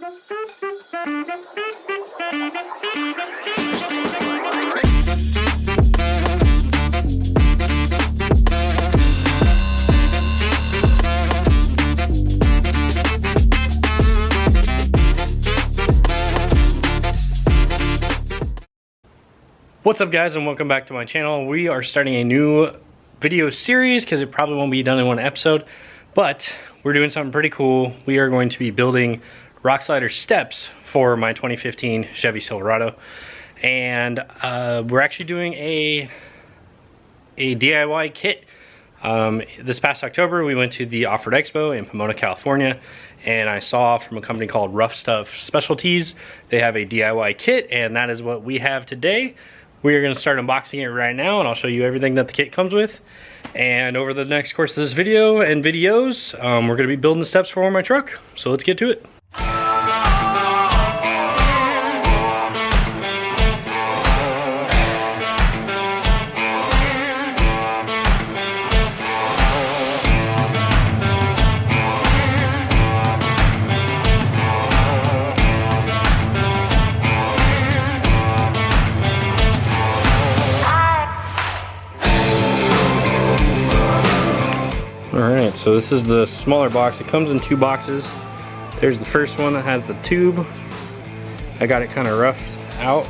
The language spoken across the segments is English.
What's up guys, and welcome back to my channel. We are starting a new video series because it probably won't be done in one episode, but we're doing something pretty cool. We are going to be building rock slider steps for my 2015 Chevy Silverado, and we're actually doing a DIY kit. This past October we went to the Off-Road Expo in Pomona, California, and I saw from a company called Ruff Specialties, they have a DIY kit, and that is what we have today. We are going to start unboxing it right now, and I'll show you everything that the kit comes with. And over the next course of this video and videos, we're going to be building the steps for my truck. So let's get to it. Alright, so this is the smaller box. It comes in two boxes. There's the first one that has the tube. I got it kind of roughed out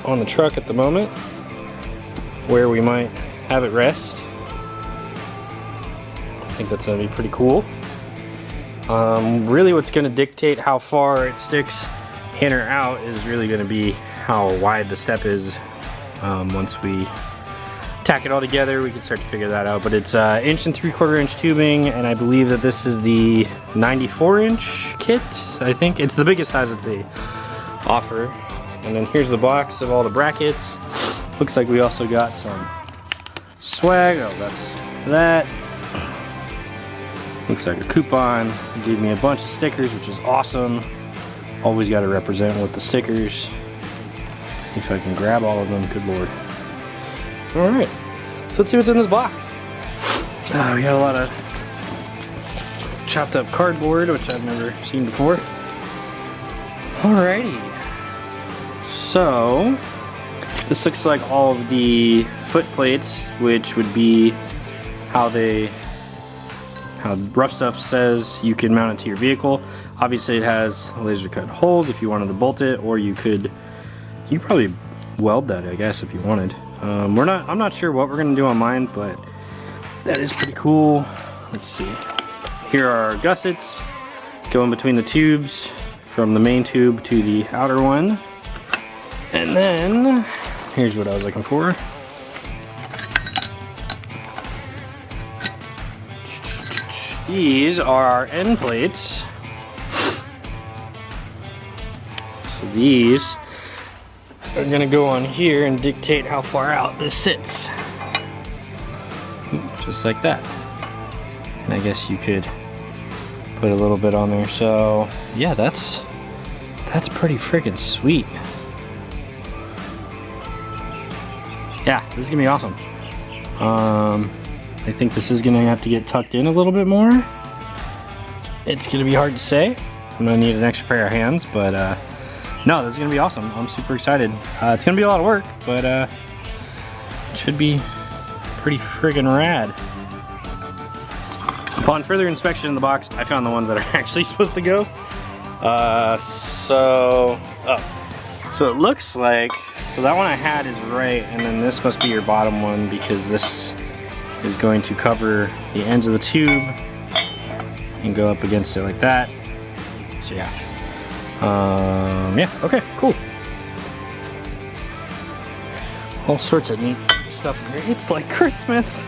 on the truck at the moment, where we might have it rest. I think that's going to be pretty cool. Really what's going to dictate how far it sticks in or out is really going to be how wide the step is. Once we tack it all together, we can start to figure that out. But it's 1 3/4 inch tubing, and I believe that this is the 94-inch kit. I think it's the biggest size that they offer. And then here's the box of all the brackets. Looks like we also got some swag. Oh, that's that. Looks like a coupon. They gave me a bunch of stickers, which is awesome. Always got to represent with the stickers. If I can grab all of them, good lord. Alright, so let's see what's in this box. We got a lot of chopped up cardboard, which I've never seen before. Alrighty. So, this looks like all of the foot plates, which would be how Rough Stuff says you can mount it to your vehicle. Obviously it has laser cut holes if you wanted to bolt it, or you could probably weld that, I guess, if you wanted. I'm not sure what we're gonna do on mine, but that is pretty cool. Let's see. Here are our gussets going between the tubes from the main tube to the outer one. And then here's what I was looking for. These are our end plates. So these are gonna go on here and dictate how far out this sits. Just like that. And I guess you could put a little bit on there. So yeah, that's pretty freaking sweet. Yeah, this is gonna be awesome. I think this is gonna have to get tucked in a little bit more. It's gonna be hard to say. I'm gonna need an extra pair of hands, but no, this is gonna be awesome. I'm super excited. It's gonna be a lot of work, but it should be pretty friggin' rad. Upon further inspection in the box, I found the ones that are actually supposed to go. So it looks like, so that one I had is right, and then this must be your bottom one, because this is going to cover the ends of the tube and go up against it like that. So yeah. Yeah, okay, cool. All sorts of neat stuff in here. It's like Christmas.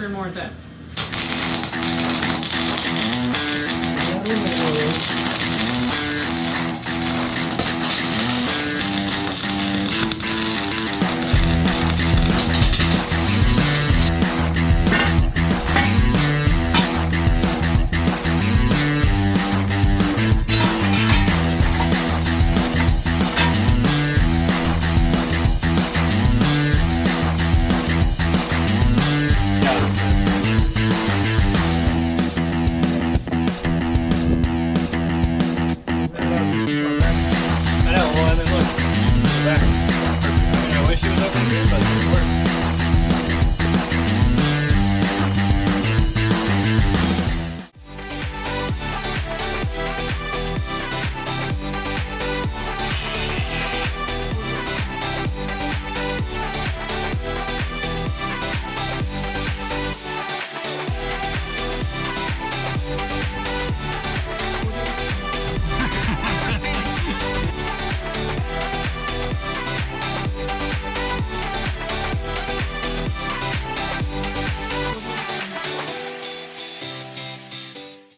and more intense.